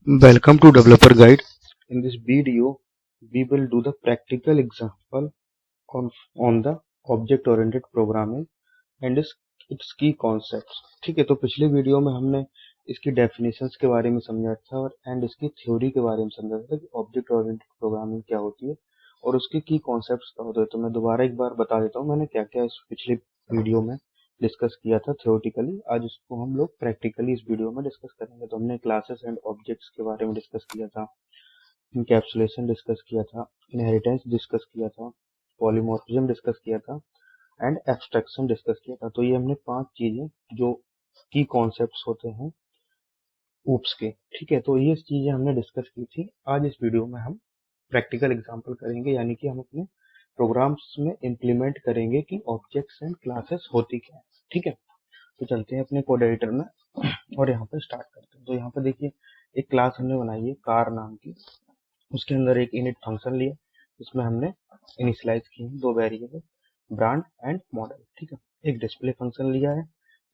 Welcome to Developer Guide. In this video, we will do the practical example on the object-oriented programming and its key concepts. ठीक है, तो पिछले video में हमने इसकी definitions के बारे में समझा था और इसकी थ्योरी के बारे में समझा था कि ऑब्जेक्ट ओरिएंटेड प्रोग्रामिंग क्या होती है और उसके की कॉन्सेप्ट्स क्या होते हैं। तो मैं दोबारा एक बार बता देता हूँ मैंने क्या क्या इस पिछले वीडियो में डिस्कस किया था थ्योरेटिकली। आज उसको हम लोग प्रैक्टिकली इस वीडियो में डिस्कस करेंगे। तो हमने क्लासेस एंड ऑब्जेक्ट्स के बारे में डिस्कस किया था, इनकैप्सुलेशन डिस्कस किया था, इनहेरिटेंस डिस्कस किया था, पॉलीमॉर्फिज्म डिस्कस किया था एंड एब्स्ट्रैक्शन डिस्कस किया था। तो ये हमने 5 चीजें जो की कॉन्सेप्ट्स होते हैं ऊप्स के, ठीक है, तो ये चीजें हमने डिस्कस की थी। आज इस वीडियो में हम प्रैक्टिकल एग्जांपल करेंगे, यानी कि हम अपने प्रोग्राम्स में इम्प्लीमेंट करेंगे कि ऑब्जेक्ट्स एंड क्लासेस होती क्या है। ठीक है, तो चलते हैं अपने कोड एडिटर में और यहाँ पर स्टार्ट करते हैं। तो यहाँ पर देखिए एक क्लास हमने बनाई है कार नाम की, उसके अंदर एक इनिट फंक्शन लिया, इसमें हमने इनिशियलाइज किए हैं 2 वेरिएबल ब्रांड एंड मॉडल। ठीक है, एक डिस्प्ले फंक्शन लिया है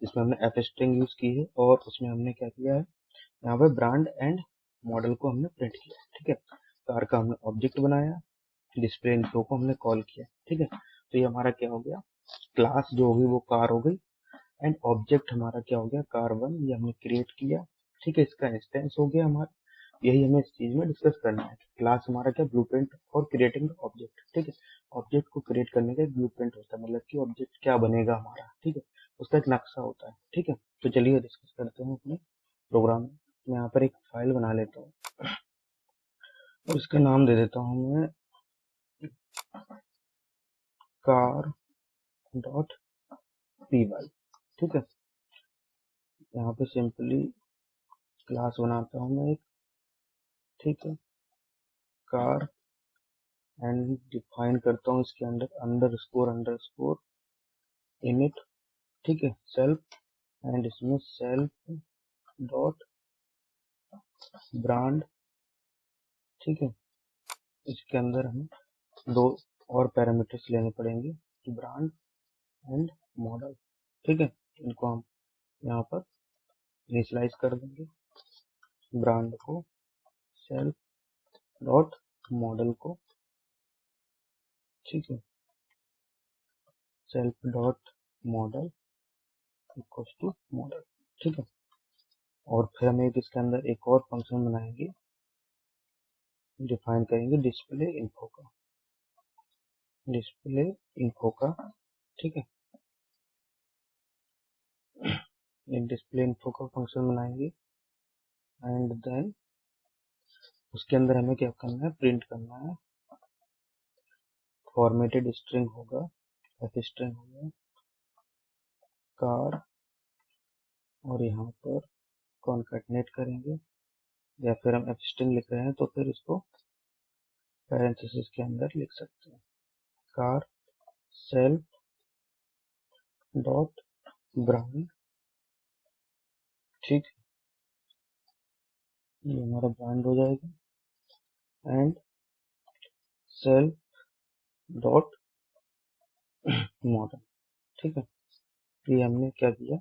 जिसमें हमने एफ स्ट्रिंग यूज की है और उसमें हमने क्या किया है, यहाँ पे ब्रांड एंड मॉडल को हमने प्रिंट किया। ठीक है, कार का हमने ऑब्जेक्ट बनाया, डिस्प्ले इन्फो को हमने कॉल किया। ठीक है, तो ये हमारा क्या हो गया, क्लास जो होगी वो कार हो गई एंड ऑब्जेक्ट हमारा क्या हो गया, कार वन, ये हमने क्रिएट किया। ठीक है, इसका इंस्टेंस हो गया हमारा। यही हमें इस चीज में डिस्कस करना है। क्लास हमारा क्या, ब्लूप्रिंट फॉर क्रिएटिंग ऑब्जेक्ट। ठीक है, ऑब्जेक्ट को क्रिएट करने का एक ब्लूप्रिंट होता है, मतलब कि ऑब्जेक्ट क्या बनेगा हमारा। ठीक है, उसका एक नक्शा होता है। ठीक है, तो चलिए डिस्कस करते हैं अपने प्रोग्राम में। मैं यहाँ पर एक फाइल बना लेता हूँ और इसका नाम दे देता हूँ मैं कार डॉट पी वाई। ठीक है, यहाँ पे सिंपली क्लास बनाता हूँ मैं एक, ठीक है, कार एंड डिफाइन करता हूँ इसके अंदर अंडरस्कोर इनिट। ठीक है, सेल्फ एंड इसमें सेल्फ डॉट ब्रांड। ठीक है, इसके अंदर हमें 2 और पैरामीटर्स लेने पड़ेंगे, ब्रांड एंड मॉडल। ठीक है, इनको हम यहाँ पर इनिशियलाइज कर देंगे, ब्रांड को सेल्फ डॉट मॉडल को, ठीक है, self dot model equals to model. ठीक है, और फिर हम एक इसके अंदर एक और फंक्शन बनाएंगे, डिफाइन करेंगे डिस्प्ले इन्फो का, डिस्प्ले इन्फो का। ठीक है, एक डिस्प्ले इन्फो का फंक्शन बनाएंगे एंड देन उसके अंदर हमें क्या करना है, प्रिंट करना है, फॉर्मेटेड स्ट्रिंग होगा, एफ स्ट्रिंग होगा कार, और यहाँ पर कॉन्कैटनेट करेंगे, या फिर हम एफ स्ट्रिंग लिख रहे हैं तो फिर इसको पैरेंथेसिस के अंदर लिख सकते हैं, कार सेल्फ डॉट ब्रांड। ठीक, ये हमारा ब्रांड हो जाएगा एंड सेल्फ डॉट मॉडल। ठीक है, तो ये हमने क्या किया,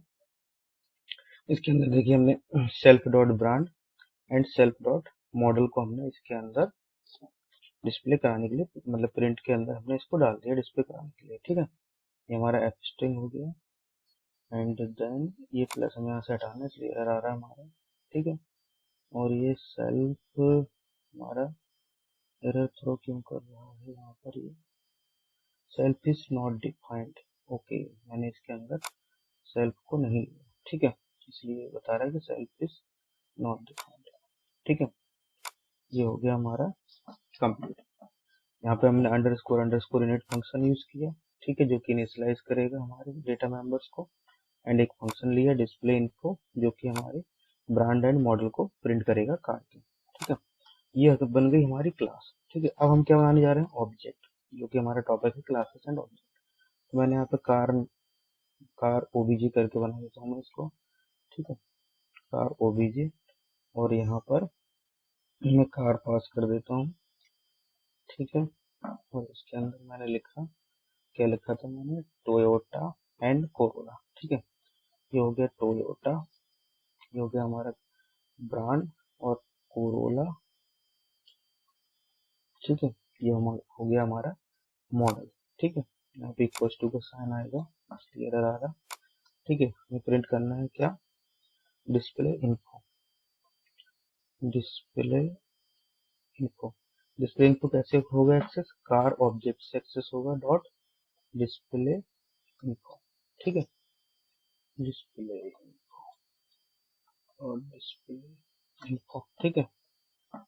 इसके अंदर देखिए हमने self dot brand and self dot model को हमने इसके अंदर डिस्प्ले कराने के लिए, मतलब प्रिंट के अंदर हमने इसको डाल दिया डिस्प्ले कराने के लिए। ठीक है, ये हमारा एफ स्ट्रिंग हो गया एंड देन ये प्लस हमें यहाँ से हटाना, इसलिए एरर आ रहा है हमारा। ठीक है, और ये सेल्फ हमारा एरर थ्रो क्यों कर रहा है, यहाँ पर ये self is not defined. Okay, मैंने इसके अंदर सेल्फ को नहीं लिया। ठीक है, इसलिए बता रहा है कि सेल्फ इज नॉट डिफाइंड। ठीक है, ये हो गया हमारा कंप्लीट। यहाँ पे हमने अंडरस्कोर इनिट फंक्शन यूज किया, ठीक है, जो कि इनिशियलाइज करेगा हमारे डेटा मेंबर्स को, एंड एक फंक्शन लिया डिस्प्ले इन्फो जो कि हमारे ब्रांड एंड मॉडल को प्रिंट करेगा कार के। ठीक है, ये बन गई हमारी क्लास। ठीक है, अब हम क्या बनाने जा रहे हैं, ऑब्जेक्ट, जो कि हमारा टॉपिक है क्लासेस एंड ऑब्जेक्ट। तो मैंने यहाँ पे कार ओबीजे करके बना देता हूँ मैं इसको। ठीक है, कार ओबीजे, और यहाँ पर मैं कार पास कर देता हूँ। ठीक है, और इसके अंदर मैंने लिखा, क्या लिखा था मैंने, टोयोटा एंड कोरोला। ठीक है, ये हो गया टोयोटा, ये हो गया हमारा ब्रांड, और ठीक है। ये हो गया हमारा मॉडल। ठीक है, यहाँ पे इक्वल टू का साइन आएगा, क्लियर आ रहा। ठीक है, हमें प्रिंट करना है क्या, display info. Display info, display info कैसे होगा एक्सेस, कार ऑब्जेक्ट से एक्सेस होगा डॉट डिस्प्ले इन्फो। ठीक है, डिस्प्ले इन्फो और डिस्प्ले इन्फो। ठीक है,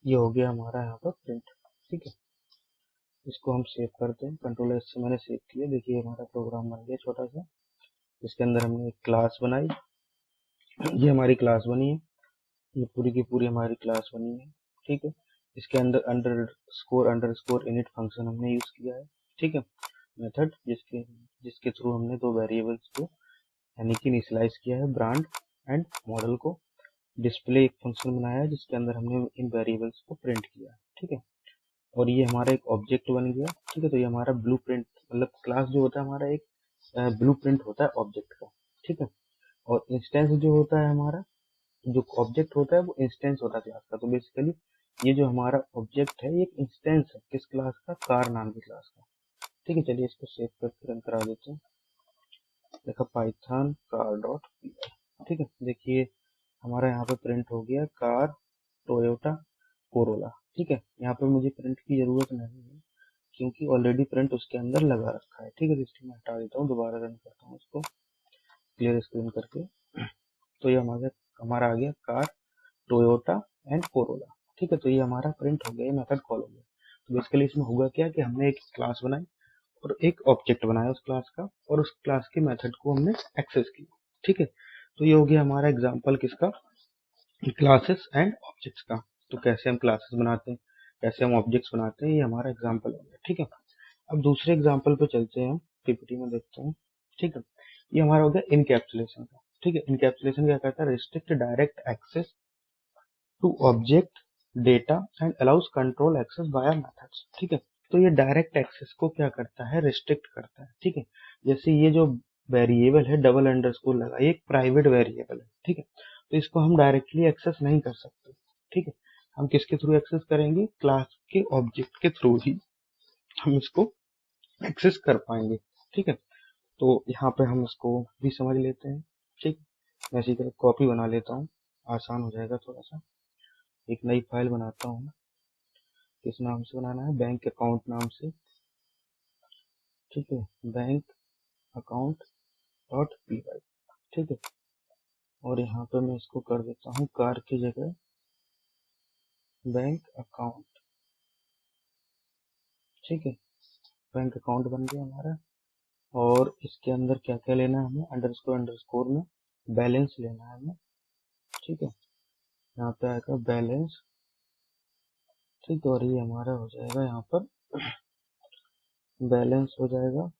ये हो गया हमारा यहाँ पर प्रिंट। ठीक है, इसको हम सेव करते हैं, कंट्रोल एस से मैंने सेव किया। देखिए हमारा प्रोग्राम बन गया छोटा सा, इसके अंदर हमने एक क्लास बनाई, ये हमारी क्लास बनी है, ये पूरी की पूरी हमारी क्लास बनी है। ठीक है, इसके अंदर अंडर स्कोर इनिट फंक्शन हमने यूज किया है। ठीक है, मेथड जिसके थ्रू हमने दो वेरिएबल्स को यानी कि इनिशियलाइज किया है, ब्रांड एंड मॉडल को। डिस्प्ले एक फंक्शन बनाया है जिसके अंदर हमने इन वेरिएबल्स को प्रिंट किया है। ठीक है, और ये हमारा एक ऑब्जेक्ट बन गया। ठीक है, तो ये हमारा ब्लू प्रिंट, मतलब क्लास जो होता है हमारा एक ब्लू प्रिंट होता है ऑब्जेक्ट का। ठीक है, और इंस्टेंस जो होता है हमारा, जो ऑब्जेक्ट होता है वो इंस्टेंस होता है क्लास का। तो बेसिकली ये जो हमारा ऑब्जेक्ट है ये एक इंस्टेंस है किस क्लास का, कार नाम की क्लास का। ठीक है, चलिए इसको सेव करके रन करा देते हैं। देखा पाइथन कार डॉट पी। ठीक है, देखिए हमारा यहाँ पे प्रिंट हो गया कार टोयोटा कोरोला। ठीक है, यहाँ पे मुझे प्रिंट की जरूरत नहीं है क्योंकि ऑलरेडी प्रिंट उसके अंदर लगा रखा है। ठीक है, तो इसलिए मैं हटा देता हूँ, दोबारा रन करता हूँ इसको क्लियर स्क्रीन करके। तो ये हमारा आ गया कार टोयोटा एंड कोरोला। ठीक है, तो ये हमारा प्रिंट हो गया, ये मेथड कॉल हो गया। तो बेसिकली इसमें होगा क्या कि हमने एक क्लास बनाई और एक ऑब्जेक्ट बनाया उस क्लास का, और उस क्लास के मेथड को हमने एक्सेस किया। ठीक है, तो ये हो गया हमारा एग्जांपल किसका, क्लासेस एंड ऑब्जेक्ट्स का। तो कैसे हम क्लासेस बनाते हैं, कैसे हम ऑब्जेक्ट्स बनाते हैं, ये हमारा एग्जांपल हो गया। ठीक है, अब दूसरे एग्जांपल पे चलते हैं, हम पीपीटी में देखते हैं। ठीक है, ये हमारा हो गया इनकैप्सुलेशन का। ठीक है, इनकैप्सुलेशन क्या करता है, restrict direct access to object data and allows control access via methods. ठीक है, तो ये डायरेक्ट एक्सेस को क्या करता है, रिस्ट्रिक्ट करता है। ठीक है, जैसे ये जो वेरिएबल है डबल अंडरस्कोर लगा, ये एक प्राइवेट वेरिएबल है। ठीक है, तो इसको हम डायरेक्टली एक्सेस नहीं कर सकते। ठीक है, हम किसके थ्रू एक्सेस करेंगे, क्लास के ऑब्जेक्ट के थ्रू ही हम इसको एक्सेस कर पाएंगे। ठीक है, तो यहाँ पे हम इसको भी समझ लेते हैं। ठीक, मैं इसी का कॉपी बना लेता हूँ, आसान हो जाएगा थोड़ा सा। एक नई फाइल बनाता हूँ, किस नाम से बनाना है, बैंक अकाउंट नाम से। ठीक है, bank account dot P Y. ठीक है, और यहाँ पे मैं इसको कर देता हूँ कार की जगह बैंक अकाउंट। ठीक है, बैंक अकाउंट बन गया हमारा। और इसके अंदर क्या क्या लेना है हमें, अंडरस्कोर में बैलेंस लेना है हमें। ठीक है, यहाँ पे आएगा बैलेंस। ठीक है, और ये हमारा हो जाएगा यहाँ पर बैलेंस हो जाएगा,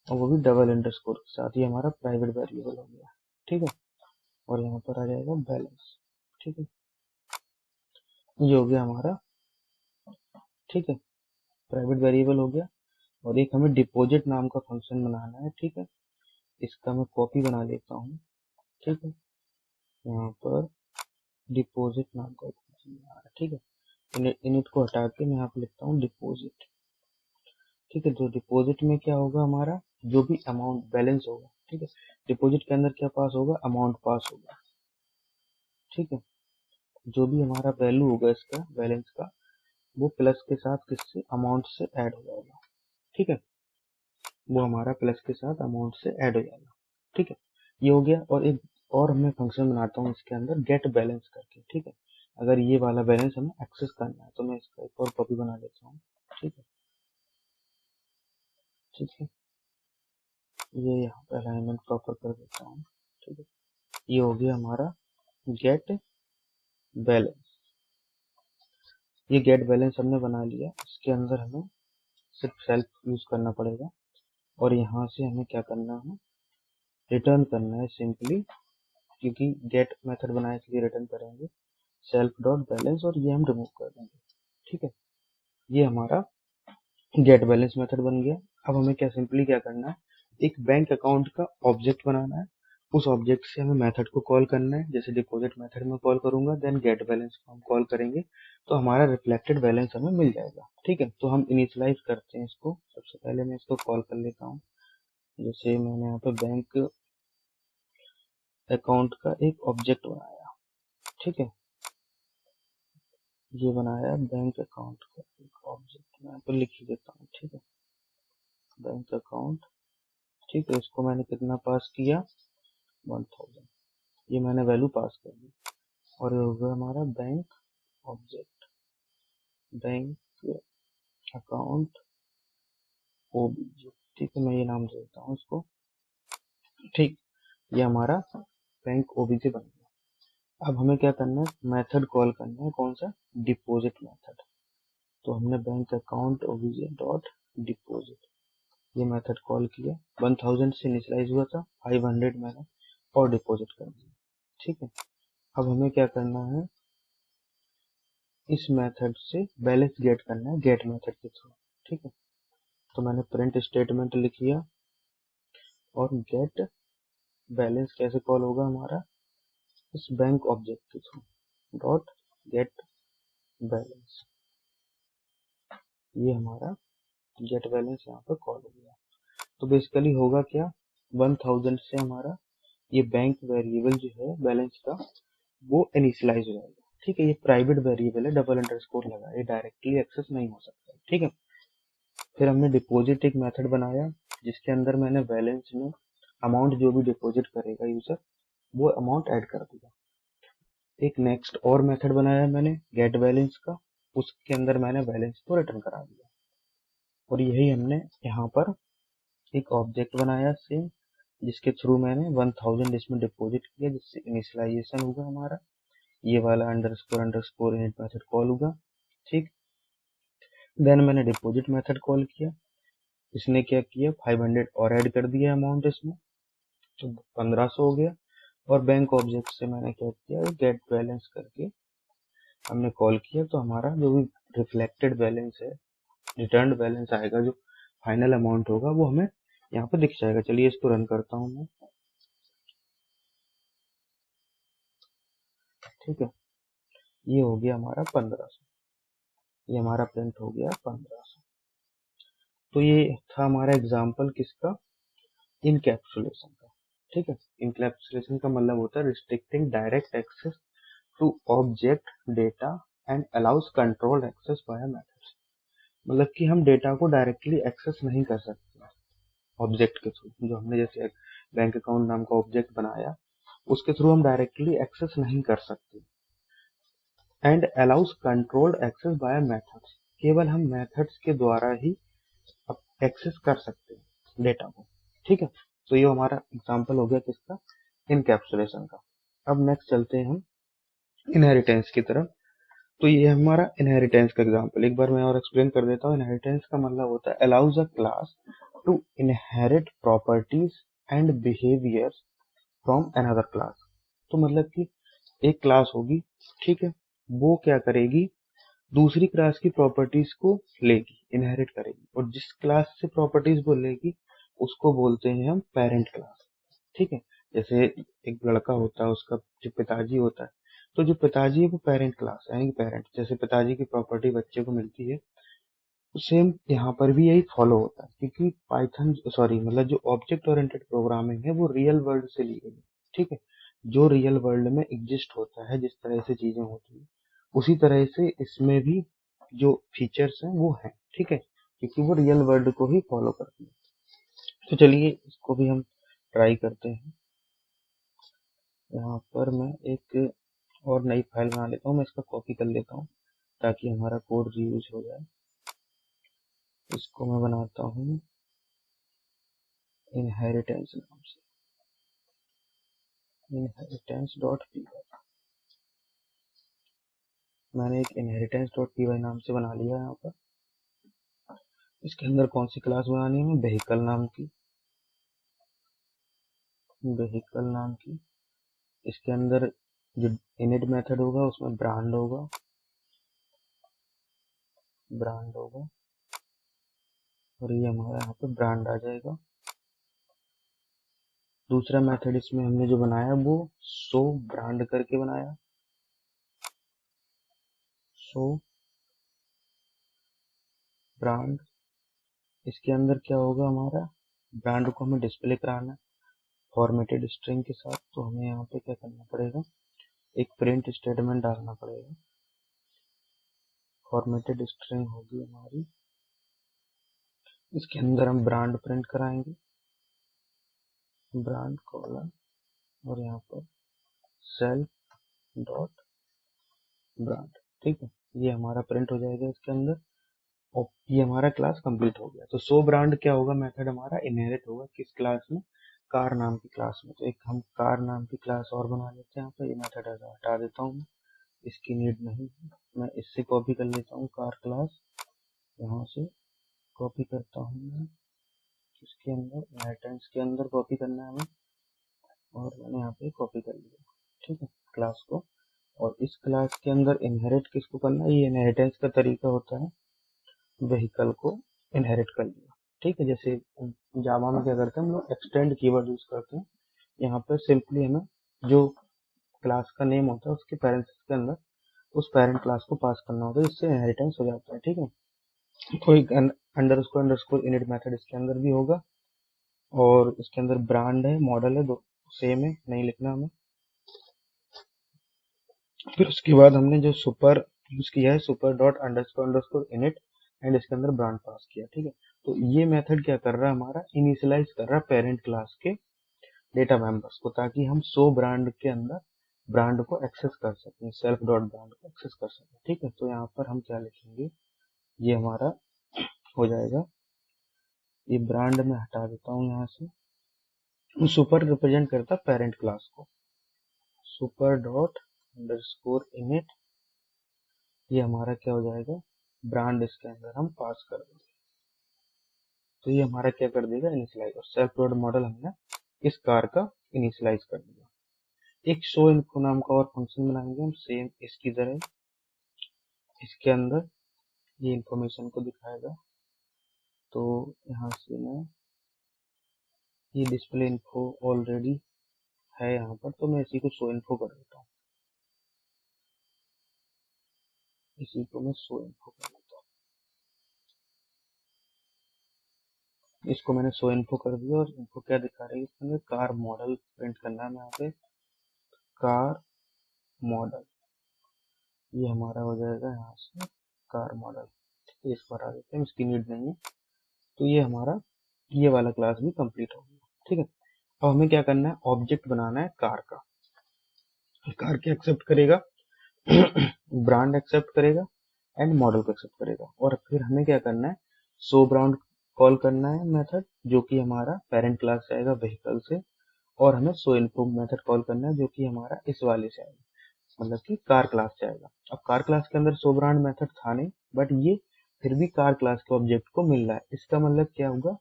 और वो भी डबल अंडरस्कोर के साथ। ये हमारा प्राइवेट वेरिएबल हो गया। ठीक है, और यहाँ पर आ जाएगा बैलेंस। ठीक है, ये हो गया हमारा। ठीक है, प्राइवेट वेरिएबल हो गया। और एक हमें डिपॉजिट नाम का फंक्शन बनाना है। ठीक है, इसका मैं कॉपी बना लेता हूँ। ठीक है, यहाँ पर डिपॉजिट नाम का फंक्शन बना रहा है। ठीक है, इनिट को हटा के मैं यहाँ पे लिखता हूँ डिपॉजिट। ठीक है, तो डिपॉजिट में क्या होगा हमारा, जो भी अमाउंट बैलेंस होगा। ठीक है, डिपॉजिट के अंदर क्या पास होगा, अमाउंट पास होगा। ठीक है, जो भी हमारा वैल्यू होगा इसका बैलेंस का, वो प्लस के साथ किससे, अमाउंट से ऐड हो जाएगा। ठीक है, वो हमारा प्लस के साथ अमाउंट से ऐड हो जाएगा। ठीक है, ये हो गया। और एक और मैं फंक्शन बनाता हूँ इसके अंदर गेट बैलेंस करके। ठीक है, अगर ये वाला बैलेंस हमें एक्सेस करना है तो मैं इसका एक और कॉपी बना लेता हूँ। ठीक है, ठीक है, ये यहाँ पे अलाइनमेंट प्रॉपर कर देता हूँ। ठीक है, ये हो गया हमारा गेट बैलेंस। ये गेट बैलेंस हमने बना लिया, इसके अंदर हमें सिर्फ सेल्फ यूज करना पड़ेगा, और यहाँ से हमें क्या करना है, रिटर्न करना है सिंपली, क्योंकि गेट मेथड बनाए इसलिए रिटर्न करेंगे सेल्फ डॉट बैलेंस, और ये हम रिमूव कर देंगे। ठीक है, ये हमारा गेट बैलेंस मेथड बन गया। अब हमें क्या सिंपली क्या करना है, एक बैंक अकाउंट का ऑब्जेक्ट बनाना है उस ऑब्जेक्ट से हमें मेथड को कॉल करना है, जैसे डिपॉजिट मेथड में कॉल करूंगा, देन गेट बैलेंस को हम कॉल करेंगे तो हमारा रिफ्लेक्टेड बैलेंस हमें मिल जाएगा। ठीक है, तो हम इनिशियलाइज करते हैं इसको। सबसे पहले मैं इसको कॉल कर लेता हूँ। जैसे मैंने यहाँ पे बैंक अकाउंट का एक ऑब्जेक्ट बनाया। ठीक है, ये बनाया बैंक अकाउंट का एक ऑब्जेक्ट, मैं यहाँ पे लिख ही देता हूँ। ठीक है, बैंक अकाउंट। ठीक है, इसको मैंने कितना पास किया, 1000। ये मैंने वैल्यू पास कर दी और ये हो गया हमारा bank object, bank account OBJ. ठीक है, मैं ये नाम दे देता हूँ इसको। ठीक, ये हमारा बैंक ओबीजे बन गया। अब हमें क्या करना है, मेथड कॉल करना है। कौन सा, डिपॉजिट मेथड। तो हमने bank account OBJ dot deposit ये मेथड कॉल किया। 1000 से इनिशियलाइज हुआ था, 500 मैंने और डिपॉजिट कर दिया। ठीक है, अब हमें क्या करना है, इस मेथड से बैलेंस गेट करना है, गेट मेथड के थ्रू। ठीक है, तो मैंने प्रिंट स्टेटमेंट लिख लिया और गेट बैलेंस कैसे कॉल होगा हमारा, इस बैंक ऑब्जेक्ट के थ्रू, डॉट गेट बैलेंस। ये हमारा गेट बैलेंस यहाँ पर कॉल हो गया। तो बेसिकली होगा क्या, 1000 से हमारा ये बैंक वेरिएबल जो है बैलेंस का वो इनिशियलाइज हो जाएगा। ठीक है, ये प्राइवेट वेरिएबल है, डबल अंडरस्कोर लगा, ये डायरेक्टली एक्सेस नहीं हो सकता। ठीक है, फिर हमने डिपॉजिट एक मेथड बनाया जिसके अंदर मैंने बैलेंस में अमाउंट जो भी डिपॉजिट करेगा यूजर वो अमाउंट ऐड कर दिया। एक नेक्स्ट और मेथड बनाया मैंने गेट बैलेंस का, उसके अंदर मैंने बैलेंस को रिटर्न करा दिया। और यही हमने यहाँ पर एक ऑब्जेक्ट बनाया सेम, जिसके थ्रू मैंने 1000 इसमें डिपॉजिट किया, जिससे इनिशियलाइजेशन होगा हमारा, ये वाला underscore underscore init method call होगा। ठीक, देन मैंने डिपॉजिट मेथड कॉल किया, इसने क्या किया, 500 और ऐड कर दिया अमाउंट इसमें, तो 1500 हो गया। और बैंक ऑब्जेक्ट से मैंने क्या किया, गेट बैलेंस करके हमने कॉल किया, तो हमारा जो भी रिफ्लेक्टेड बैलेंस है, रिटर्न बैलेंस आएगा, जो फाइनल अमाउंट होगा वो हमें यहाँ पे दिख जाएगा। चलिए इसको रन करता हूँ मैं। ठीक है, ये हो गया हमारा 1500, ये हमारा प्रिंट हो गया 1500। तो ये था हमारा एग्जाम्पल किसका, इनकैप्सुलेशन का। ठीक है, इनकैप्सुलेशन का मतलब होता है restricting direct access to object data and allows control access by methods. मतलब कि हम डेटा को डायरेक्टली एक्सेस नहीं कर सकते ऑब्जेक्ट के थ्रू, जो हमने जैसे बैंक अकाउंट नाम का ऑब्जेक्ट बनाया उसके थ्रू हम डायरेक्टली एक्सेस नहीं कर सकते। And allows controlled access by methods, केवल हम मेथड्स के द्वारा ही एक्सेस कर सकते हैं डेटा को। ठीक है, तो ये हमारा एग्जांपल हो गया किसका, इनकैप्सुलेशन का। अब नेक्स्ट चलते हैं हम इनहेरिटेंस की तरफ। तो ये हमारा इनहेरिटेंस का एग्जांपल, एक बार मैं और एक्सप्लेन कर देता हूँ। इनहेरिटेंस का मतलब होता है allows a class to inherit properties and behaviour from another class. तो मतलब कि एक क्लास होगी, ठीक है, वो क्या करेगी, दूसरी क्लास की प्रॉपर्टीज को लेगी, इनहेरिट करेगी, और जिस क्लास से प्रॉपर्टीज वो लेगी उसको बोलते हैं हम पेरेंट क्लास। ठीक है, जैसे एक लड़का होता है, उसका जो पिताजी होता है, तो जो पिताजी है वो पेरेंट क्लास है, यानी पेरेंट। जैसे पिताजी की प्रॉपर्टी बच्चे को मिलती है, सेम यहाँ पर भी यही फॉलो होता है, क्योंकि पाइथन सॉरी मतलब जो ऑब्जेक्ट ओरिएंटेड प्रोग्रामिंग है वो रियल वर्ल्ड से ली गई है। ठीक है, जो रियल वर्ल्ड में एग्जिस्ट होता है, जिस तरह से चीजें होती है उसी तरह से इसमें भी जो फीचर्स हैं वो हैं। ठीक है, क्योंकि वो रियल वर्ल्ड को ही फॉलो करती है। तो चलिए इसको भी हम ट्राई करते हैं। यहाँ पर मैं एक और नई फाइल बना लेता हूँ, मैं इसका कॉपी कर लेता हूँ ताकि हमारा कोड रीयूज हो जाए। इसको मैं बनाता हूँ इनहेरिटेंस नाम से, इनहेरिटेंस डॉट पी वाई। मैंने एक इनहेरिटेंस डॉट पी वाई नाम से बना लिया यहाँ पर। इसके अंदर कौन सी क्लास बनानी है, व्हीकल नाम की, व्हीकल नाम की। इसके अंदर जो इनिट मेथड होगा उसमें ब्रांड होगा, ब्रांड होगा, और ये हमारा यहाँ पे ब्रांड आ जाएगा। दूसरा मेथड इसमें हमने जो बनाया वो शो ब्रांड करके बनाया। शो ब्रांड, इसके अंदर क्या होगा, हमारा ब्रांड को हमें डिस्प्ले कराना है फॉर्मेटेड स्ट्रिंग के साथ। तो हमें यहाँ पे क्या करना पड़ेगा, एक प्रिंट स्टेटमेंट डालना पड़ेगा। फॉर्मेटेड स्ट्रिंग होगी हमारी, इसके अंदर हम ब्रांड प्रिंट कराएंगे, ब्रांड कॉलन, और यहाँ पर सेल्फ डॉट ब्रांड। ठीक है, ये हमारा प्रिंट हो जाएगा इसके अंदर, और ये हमारा क्लास कंप्लीट हो गया। तो सो ब्रांड क्या होगा, मेथड हमारा इनहेरिट होगा किस क्लास में, कार नाम की क्लास में। तो एक हम कार नाम की क्लास और बना लेते हैं। यहाँ पर ये मेथड हटा देता हूँ, इसकी नीड नहीं है। मैं इससे कॉपी कर लेता हूँ कार क्लास, यहाँ से कॉपी करता हूँ मैं, इसके अंदर इनहेरिटेंस के अंदर कॉपी करना है हमें, और मैंने यहाँ पे कॉपी कर लिया। ठीक है, क्लास को। और इस क्लास के अंदर इनहेरिट किसको करना है, ये इनहेरिटेंस का तरीका होता है व्हीकल को इनहेरिट कर लिया। ठीक है, जैसे जावा में क्या करते हैं हम लोग, एक्सटेंड कीवर्ड यूज करते हैं। यहाँ पर सिंपली हमें जो क्लास का नेम होता है उसके पेरेंट्स के अंदर उस पेरेंट क्लास को पास करना होता है, इससे इनहेरिटेंस हो जाता है। ठीक है, तो एक अंडरस्कोर इनिट मेथड इसके अंदर भी होगा, और इसके अंदर ब्रांड है, मॉडल है, दो सेम है, नहीं लिखना हमें। फिर उसके बाद हमने जो सुपर यूज किया है, super dot underscore init, and इसके अंदर ब्रांड पास किया। ठीक है, तो ये मेथड क्या कर रहा है, हमारा इनिशियलाइज कर रहा है पेरेंट क्लास के डेटा मेंबर्स को, ताकि हम सो ब्रांड के अंदर ब्रांड को एक्सेस कर सकें, सेल्फ डॉट ब्रांड को एक्सेस कर सकें। ठीक है, तो यहाँ पर हम क्या लिखेंगे, ये हमारा हो जाएगा, ये ब्रांड में हटा देता हूँ यहाँ से। सुपर रिप्रेजेंट करता है पेरेंट क्लास को, सुपर डॉट अंडरस्कोर इनिट, ये हमारा क्या हो जाएगा, ब्रांड इसके अंदर हम पास कर देंगे। तो ये हमारा क्या कर देगा, इनिशियलाइज। और सेल्फ डॉट मॉडल हमने इस कार का इनिशियलाइज कर दिया। एक शो इन्फो नाम का और फंक्शन बनाएंगे हम, सेम इसकी तरह। इसके अंदर ये इंफॉर्मेशन को दिखाएगा। तो यहाँ से मैं, ये डिस्प्ले इन्फो ऑलरेडी है यहाँ पर, तो मैं इसी को शो इन्फो कर देता हूँ, इसी को मैं शो इन्फो कर देता हूँ। इसको मैंने शो इन्फो कर दिया, और इन्फो क्या दिखा रही है, इसके अंदर कार मॉडल प्रिंट करना है यहाँ पे, कार मॉडल, ये हमारा हो जाएगा यहाँ से कार मॉडल। इसको हटा देते हैं, इसकी नीड नहीं है। तो ये हमारा ये वाला क्लास भी कंप्लीट हो गया। ठीक है, अब हमें क्या करना है, ऑब्जेक्ट बनाना है कार का। कार क्या एक्सेप्ट करेगा, ब्रांड एक्सेप्ट करेगा, एंड मॉडल को एक्सेप्ट करेगा। और फिर हमें क्या करना है, सो ब्रांड कॉल करना है मेथड, जो कि हमारा पेरेंट क्लास जाएगा व्हीकल से, और हमें सो इन्फो मेथड कॉल करना है, जो कि हमारा इस वाले से आएगा, मतलब कि कार क्लास से आएगा। अब कार क्लास के अंदर सो ब्रांड मेथड था नहीं, बट ये फिर भी कार क्लास के ऑब्जेक्ट को मिल रहा है। इसका मतलब क्या होगा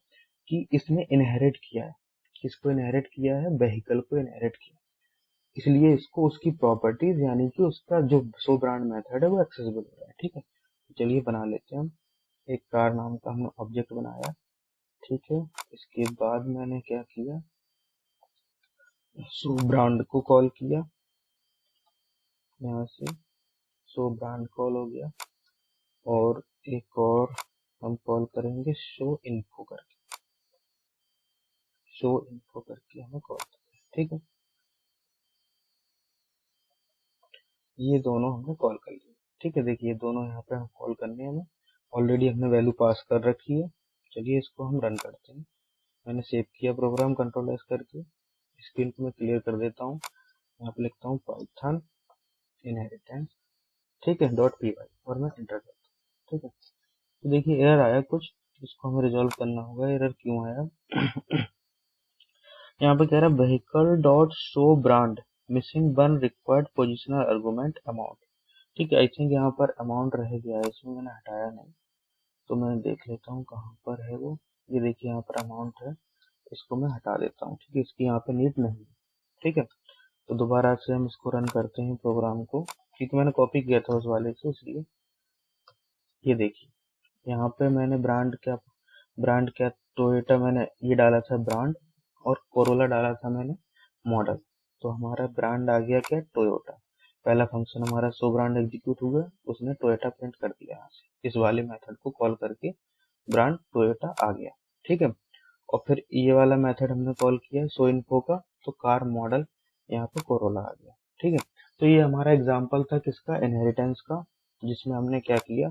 कि इसने इनहेरिट किया है, किसको इनहेरिट किया है, व्हीकल को इनहेरिट किया, इसलिए इसको उसकी प्रॉपर्टीज यानी कि उसका जो सो ब्रांड मेथड है वो एक्सेसिबल हो रहा है। ठीक है, तो चलिए बना लेते हैं हम। एक कार नाम का हमने ऑब्जेक्ट बनाया। ठीक है, इसके बाद मैंने क्या किया, सो ब्रांड को कॉल किया, यहाँ से सो ब्रांड कॉल हो गया, और एक और हम कॉल करेंगे शो इन्फो करके, शो इन्फो करके हमें कॉल करेंगे। ठीक है, ये दोनों हमने कॉल कर लिए। ठीक है, देखिए दोनों यहाँ पे हम कॉल करने हैं, हमें ऑलरेडी हमने वैल्यू पास कर रखी है। चलिए इसको हम रन करते हैं। मैंने सेव किया प्रोग्राम कंट्रोल एस करके, स्क्रीन को मैं क्लियर कर देता हूँ। यहाँ पे लिखता हूँ पाइथन इनहेरिटेंस, ठीक है, .py, और मैं एंटर करता हूँ। ठीक है, तो देखिए एरर आया कुछ, इसको हमें रिजॉल्व करना होगा। एरर क्यों आया, यहाँ पे कह रहा है vehicle dot show brand missing one required positional argument amount. ठीक है, आई थिंक यहाँ पर अमाउंट रह गया है, इसमें मैंने हटाया नहीं, तो मैं देख लेता हूँ कहाँ पर है वो। ये देखिए यहाँ पर अमाउंट है, इसको मैं हटा देता हूँ। ठीक है, इसकी यहाँ पे नीड नहीं है। ठीक है, तो दोबारा से हम इसको रन करते हैं प्रोग्राम को, क्योंकि मैंने कॉपी किया था उस वाले से, इसलिए। ये देखिए यहाँ पे मैंने ब्रांड क्या टोयोटा मैंने ये डाला था ब्रांड, और कोरोला डाला था मैंने मॉडल। तो हमारा ब्रांड आ गया क्या, टोयोटा। पहला फंक्शन हमारा सो ब्रांड एग्जीक्यूट हुआ, उसने टोयोटा प्रिंट कर दिया यहाँ से, इस वाले मेथड को कॉल करके ब्रांड टोयोटा आ गया। ठीक है, और फिर ये वाला मेथड हमने कॉल किया सो इन्फो का, तो कार मॉडल यहाँ पे कोरोला आ गया। ठीक है, तो ये हमारा एग्जाम्पल था किसका, इनहेरिटेंस का, जिसमें हमने क्या किया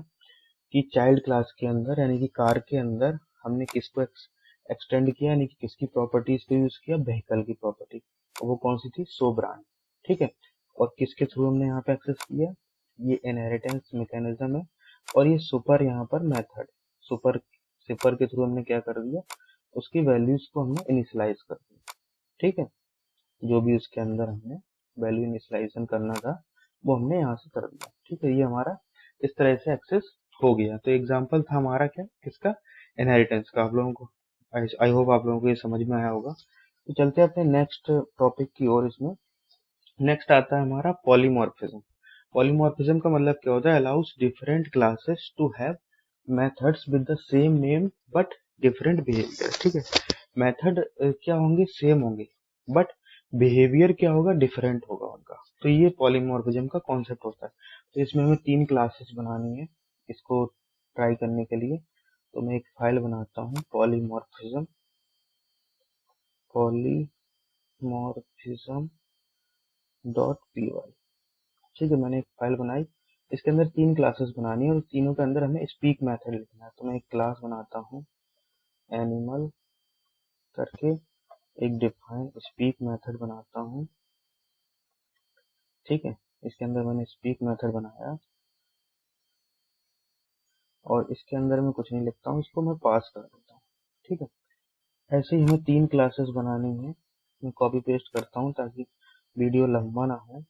कि चाइल्ड क्लास के अंदर यानी कि कार के अंदर हमने किसको एक्सटेंड किया, यानी कि किसकी प्रॉपर्टीज को यूज किया, व्हीकल की प्रॉपर्टी, वो कौन सी थी, सो ब्रांड। ठीक है, और किसके थ्रू हमने यहाँ पे एक्सेस किया, ये इनहेरिटेंस मैकेनिज्म है, और ये सुपर यहाँ पर मेथड, सुपर सुपर के थ्रू हमने क्या कर दिया, उसकी वैल्यूज को हमने इनिशियलाइज कर दिया। ठीक है, जो भी उसके अंदर हमने वैल्यू इनिशियलाइजेशन करना था वो हमने यहाँ से कर दिया। ठीक है, ये हमारा इस तरह से एक्सेस हो गया। तो एग्जाम्पल था हमारा क्या, किसका, इनहेरिटेंस का। आप लोगों को आई होप आप लोगों को ये समझ में आया होगा। तो चलते हैं अपने नेक्स्ट टॉपिक की ओर। इसमें नेक्स्ट आता है हमारा पॉलीमॉर्फिज्म। पॉलीमॉर्फिज्म का मतलब क्या होता है, allows different classes to have methods with the same name but different behaviour. ठीक है, मेथड क्या होंगे, सेम होंगे, बट बिहेवियर क्या होगा, डिफरेंट होगा उनका। तो ये पॉलीमॉर्फिज्म का कॉन्सेप्ट होता है। तो इसमें हमें 3 क्लासेस बनानी है इसको ट्राई करने के लिए। तो मैं एक फाइल बनाता हूँ, पॉलीमॉर्फिज्म डॉट पी वाई। ठीक है, मैंने एक फाइल बनाई, इसके अंदर 3 क्लासेस बनानी है और तीनों के अंदर हमें स्पीक मेथड लिखना है। तो मैं एक क्लास बनाता हूँ एनिमल करके, एक डिफाइन स्पीक मेथड बनाता हूँ। ठीक है, इसके अंदर मैंने स्पीक मेथड बनाया और इसके अंदर मैं कुछ नहीं लिखता हूँ, इसको मैं पास कर देता हूँ। ठीक है, ऐसे ही हमें 3 क्लासेस बनानी है। मैं कॉपी पेस्ट करता हूँ ताकि वीडियो लंबा ना हो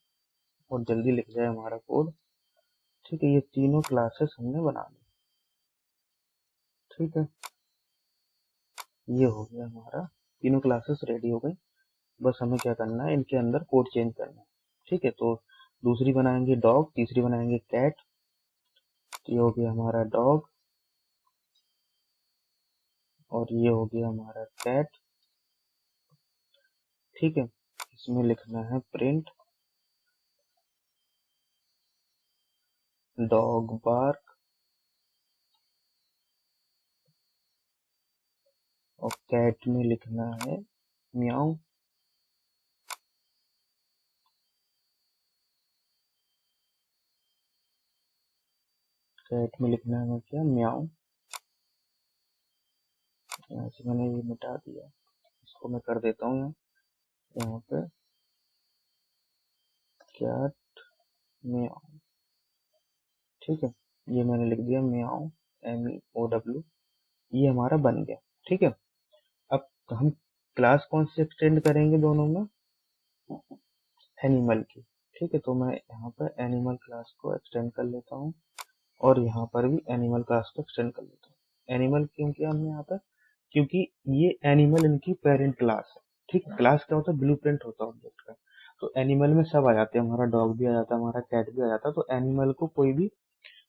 और जल्दी लिख जाए हमारा कोड। ठीक है, ये तीनों क्लासेस हमने बना ली। ठीक है, ये हो गया हमारा, तीनों क्लासेस रेडी हो गई। बस हमें क्या करना है, इनके अंदर कोड चेंज करना है। ठीक है, तो दूसरी बनाएंगे डॉग, तीसरी बनाएंगे कैट। तो ये हो गया हमारा डॉग और ये हो गया हमारा कैट। ठीक है, इसमें लिखना है प्रिंट डॉग बार्क, और कैट में लिखना है म्याऊ। कैट में लिखना है क्या, म्याऊ। यहाँ से मैंने ये मिटा दिया, इसको मैं कर देता हूँ यहाँ पे कैट म्याऊ। ठीक है, ये मैंने लिख दिया म्याऊ, MEOW। ये हमारा बन गया। ठीक है, अब हम क्लास कौन सी एक्सटेंड करेंगे दोनों में, एनिमल की। ठीक है, तो मैं यहाँ पर एनिमल क्लास को एक्सटेंड कर लेता हूँ और यहाँ पर भी एनिमल क्लास को एक्सटेंड कर लेता हूँ। एनिमल क्यों किया हमने यहाँ पर, क्योंकि ये एनिमल इनकी पेरेंट क्लास है। ठीक है, क्लास क्या होता है, ब्लूप्रिंट होता है ऑब्जेक्ट का। तो एनिमल में सब आ जाते हैं, हमारा डॉग भी आ जाता है, हमारा कैट भी आ जाता है। तो एनिमल को कोई भी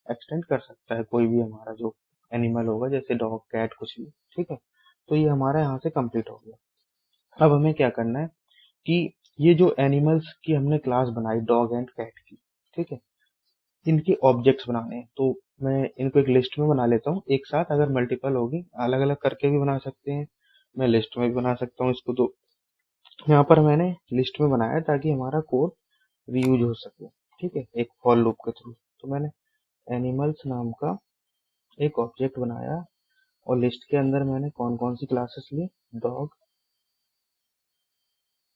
एक्सटेंड कर सकता है, कोई भी हमारा जो एनिमल होगा, जैसे डॉग कैट कुछ भी। ठीक है, तो ये हमारा यहाँ से कंप्लीट हो गया। अब हमें क्या करना है कि ये जो एनिमल्स की हमने क्लास बनाई डॉग एंड कैट की, ठीक है, इनके ऑब्जेक्ट्स बनाने हैं। तो मैं इनको एक लिस्ट में बना लेता हूँ एक साथ, अगर मल्टीपल होगी अलग अलग करके भी बना सकते हैं, मैं लिस्ट में भी बना सकता हूँ इसको। तो यहाँ पर मैंने लिस्ट में बनाया ताकि हमारा कोड रीयूज हो सके। ठीक है, एक फॉर लूप के थ्रू। तो मैंने एनिमल्स नाम का एक ऑब्जेक्ट बनाया और लिस्ट के अंदर मैंने कौन कौन सी क्लासेस ली, डॉग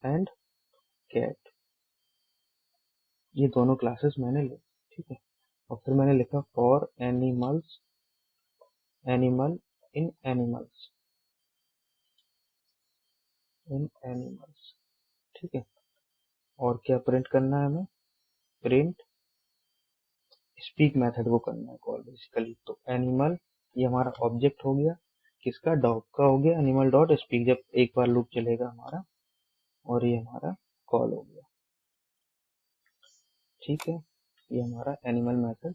एंड कैट, ये दोनों क्लासेस मैंने ली। ठीक है, और फिर मैंने लिखा for animals, animal in animals, in animals. ठीक है, और क्या प्रिंट करना है हमें, प्रिंट स्पीक मेथड को करना है कॉल बेसिकली। तो एनिमल ये हमारा ऑब्जेक्ट हो गया, किसका, डॉग का हो गया, एनिमल डॉट स्पीक, जब एक बार लूप चलेगा हमारा, और ये हमारा कॉल हो गया। ठीक है, ये हमारा एनिमल मेथड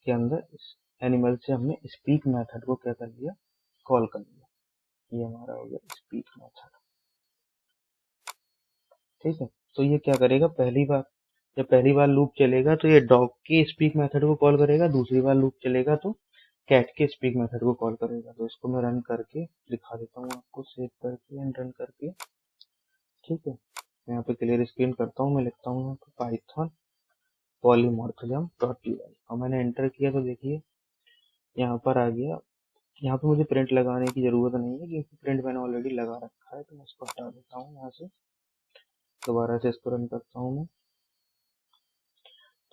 के अंदर इस एनिमल से हमने स्पीक मेथड को क्या कर लिया, कॉल कर लिया। ये हमारा हो गया स्पीक मेथड। ठीक है। तो ये क्या करेगा, जब पहली बार लूप चलेगा तो ये डॉग के स्पीक मेथड को कॉल करेगा, दूसरी बार लूप चलेगा तो कैट के स्पीक मेथड को कॉल करेगा। तो इसको मैं रन करके दिखा देता हूँ आपको, सेव करके एंड रन करके। ठीक है, मैं यहाँ पे क्लियर स्क्रीन करता हूँ, मैं लिखता हूँ यहाँ पे Python polymorphism dot P Y और मैंने एंटर किया तो देखिए यहाँ पर आ गया। यहाँ पे मुझे प्रिंट लगाने की जरूरत नहीं है क्योंकि प्रिंट मैंने ऑलरेडी लगा रखा है, तो मैं इसको हटा देता हूँ यहाँ से, दोबारा से इसको रन करता हूँ मैं।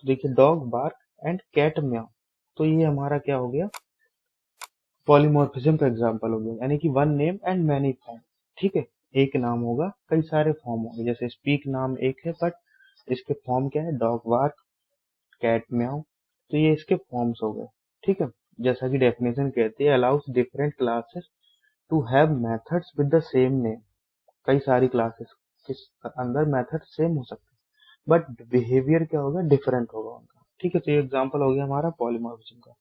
तो देखिए डॉग बार्क एंड कैट म्याऊ, तो ये हमारा क्या हो गया, पॉलीमॉर्फिज्म का एग्जांपल हो गया, यानी कि one name and many form. ठीक है, एक नाम होगा कई सारे फॉर्म होंगे, जैसे स्पीक नाम एक है बट इसके फॉर्म क्या है, डॉग बार्क, कैट म्याऊ, तो ये इसके फॉर्म्स हो गए। ठीक है, जैसा कि डेफिनेशन कहती है, allows different classes to have methods with the same name. कई सारी क्लासेस के अंदर मेथड सेम हो सकते हैं बट बिहेवियर क्या होगा, डिफरेंट होगा उनका। ठीक है, तो ये एग्जांपल हो गया हमारा पॉलीमॉर्फिज्म का।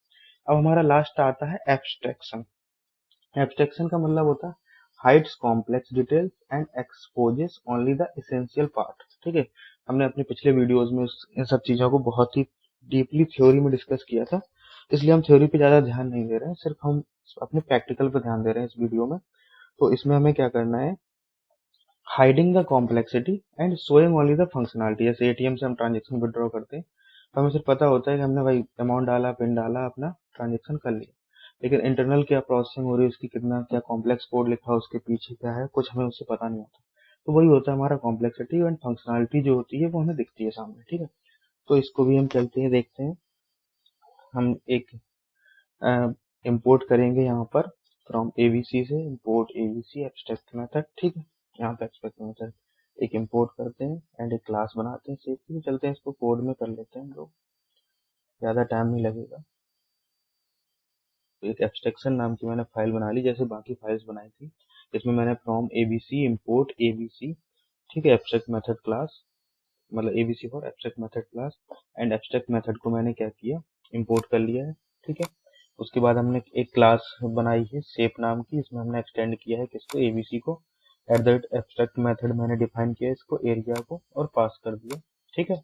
अब हमारा लास्ट आता है एब्स्ट्रैक्शन। एब्स्ट्रैक्शन का मतलब होता है hides complex details and exposes only the essential part. ठीक है, हमने अपने पिछले वीडियोस में इन सब चीजों को बहुत ही डीपली थ्योरी में डिस्कस किया था, इसलिए हम थ्योरी पे ज्यादा ध्यान नहीं दे रहे हैं, सिर्फ हम अपने प्रैक्टिकल पे ध्यान दे रहे हैं इस वीडियो में। तो इसमें हमें क्या करना है, hiding the complexity and showing only the functionality. जैसे एटीएम से हम ट्रांजेक्शन विड्रॉ करते हैं तो हमें सिर्फ पता होता है कि हमने भाई अमाउंट डाला, पिन डाला, अपना ट्रांजेक्शन कर लिया, लेकिन इंटरनल क्या प्रोसेसिंग हो रही है उसकी, कितना क्या कॉम्प्लेक्स कोड लिखा है उसके पीछे क्या है, कुछ हमें उससे पता नहीं होता। तो वही होता है हमारा कॉम्प्लेक्सिटी एंड फंक्शनलिटी जो होती है वो हमें दिखती है सामने। ठीक है, तो इसको भी हम चलते हैं देखते हैं। हम एक इंपोर्ट करेंगे यहाँ पर फ्रॉम एबीसी से, इंपोर्ट एबीसी एब्स्ट्रैक्ट मेथड। ठीक है, यहाँ पे एब्स्ट्रैक्ट मेथड एक इंपोर्ट करते हैं एंड एक क्लास बनाते हैं, सेव चलते हैं, इसको कोड में कर लेते हैं हम लोग, ज्यादा टाइम नहीं लगेगा। तो एक एब्स्ट्रैक्शन नाम की मैंने फाइल बना ली जैसे बाकी फाइल्स बनाई थी। इसमें मैंने फ्रॉम एबीसी इंपोर्ट एबीसी, ठीक है, एब्स्ट्रैक्ट मेथड क्लास, मतलब ABC for abstract method class and abstract method को मैंने क्या किया, इंपोर्ट कर लिया है। ठीक है, उसके बाद हमने एक क्लास बनाई है शेप नाम की, इसमें हमने एक्सटेंड किया है किसको, एबीसी को। एट द एब्स्ट्रैक्ट मेथड मैंने डिफाइन किया इसको, एरिया को, और पास कर दिया। ठीक है,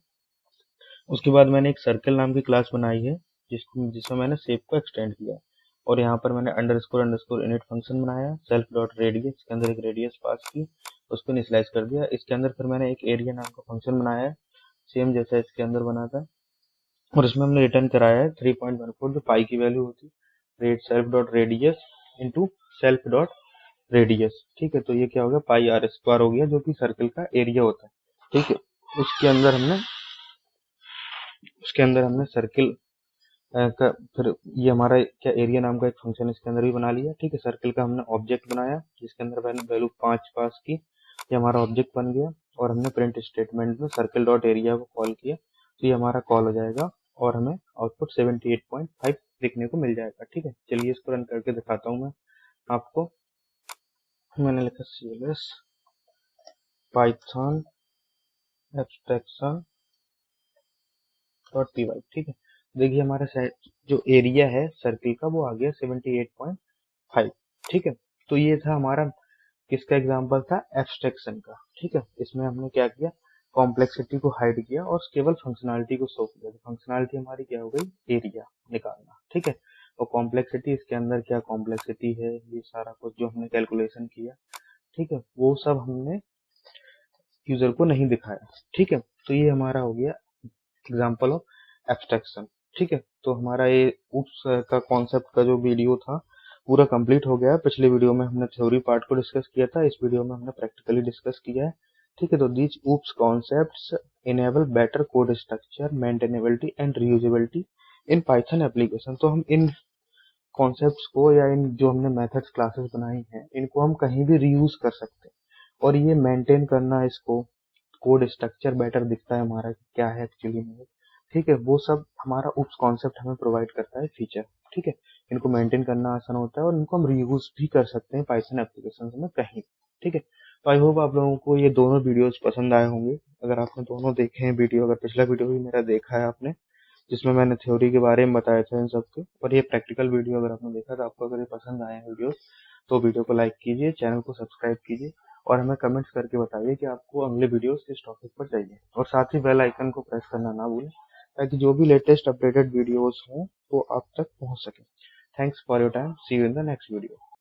उसके बाद मैंने एक सर्कल नाम की क्लास बनाई है जिसमें मैंने शेप को एक्सटेंड किया, और यहाँ पर मैंने अंडरस्कोर इनिट फंक्शन बनाया, सेल्फ डॉट रेडियस के अंदर एक रेडियस पास की, उसको इनिशियलाइज कर दिया। इसके अंदर फिर मैंने एक एरिया नाम का फंक्शन बनाया है, सेम जैसा इसके अंदर बना था, और इसमें हमने रिटर्न कराया है 3.14 जो पाई की वैल्यू होती है, self dot radius into self dot radius. ठीक है, तो ये क्या हो गया, पाई आर स्क्वायर हो गया, जो कि सर्कल का एरिया होता है। ठीक है, उसके अंदर हमने सर्किल का फिर ये हमारा क्या एरिया नाम का एक फंक्शन इसके अंदर भी बना लिया। ठीक है, सर्किल का हमने ऑब्जेक्ट बनाया जिसके अंदर वैल्यू 5 पास की, ये हमारा ऑब्जेक्ट बन गया, और हमने प्रिंट स्टेटमेंट में सर्किल डॉट एरिया को कॉल किया, तो ये हमारा कॉल हो जाएगा और हमें आउटपुट 78.5 देखने को मिल जाएगा। ठीक है, चलिए इसको रन करके दिखाता हूँ मैं आपको। मैंने लिखा CLS Python abstraction dot py। ठीक है, देखिए हमारा जो एरिया है सर्किल का वो आ गया 78.5। ठीक है, तो ये था हमारा किसका एग्जांपल था, एब्स्ट्रैक्शन का। ठीक है, इसमें हमने क्या किया, कॉम्प्लेक्सिटी को हाइड किया और केवल फंक्शनैलिटी को शो किया। तो फंक्शनैलिटी हमारी क्या हो गई, एरिया निकालना। ठीक है, और कॉम्प्लेक्सिटी इसके अंदर क्या कॉम्प्लेक्सिटी है, ये सारा कुछ जो हमने कैलकुलेशन किया, ठीक है, वो सब हमने यूजर को नहीं दिखाया। ठीक है, तो ये हमारा हो गया एग्जाम्पल ऑफ एब्स्ट्रैक्शन। ठीक है, तो हमारा ये उप्स का कॉन्सेप्ट का जो वीडियो था पूरा कंप्लीट हो गया है। पिछले वीडियो में हमने थ्योरी पार्ट को डिस्कस किया था, इस वीडियो में हमने प्रैक्टिकली डिस्कस किया है। ठीक है, तो these oops concepts enable better code structure, maintainability and reusability in Python application. तो हम इन कॉन्सेप्ट्स को या इन जो हमने मेथड्स क्लासेस बनाई हैं इनको हम कहीं भी रीयूज कर सकते हैं, और ये मेंटेन करना, इसको कोड स्ट्रक्चर बेटर दिखता है हमारा क्या है एक्चुअली में। ठीक है, वो सब हमारा उप्स कॉन्सेप्ट हमें प्रोवाइड करता है फीचर। ठीक है, इनको मेंटेन करना आसान होता है और इनको हम रीयूज भी कर सकते हैं पाइथन एप्लीकेशन में कहीं। ठीक है, तो आई होप आप लोगों को ये दोनों वीडियोस पसंद आए होंगे। अगर आपने दोनों देखे हैं वीडियो, अगर पिछला वीडियो भी मेरा देखा है आपने जिसमें मैंने थ्योरी के बारे में बताया था इन सबके, और ये प्रैक्टिकल वीडियो अगर आपने देखा तो आपको अगर ये पसंद आए वीडियोस तो वीडियो को लाइक कीजिए, चैनल को सब्सक्राइब कीजिए और हमें कमेंट्स करके बताइए कि आपको अगले वीडियोस किस टॉपिक पर चाहिए, और साथ ही बेल आइकन को प्रेस करना ना भूलें ताकि जो भी लेटेस्ट अपडेटेड वीडियोस हों वो आप तक पहुंच सके। Thanks for your time, see you in the next video.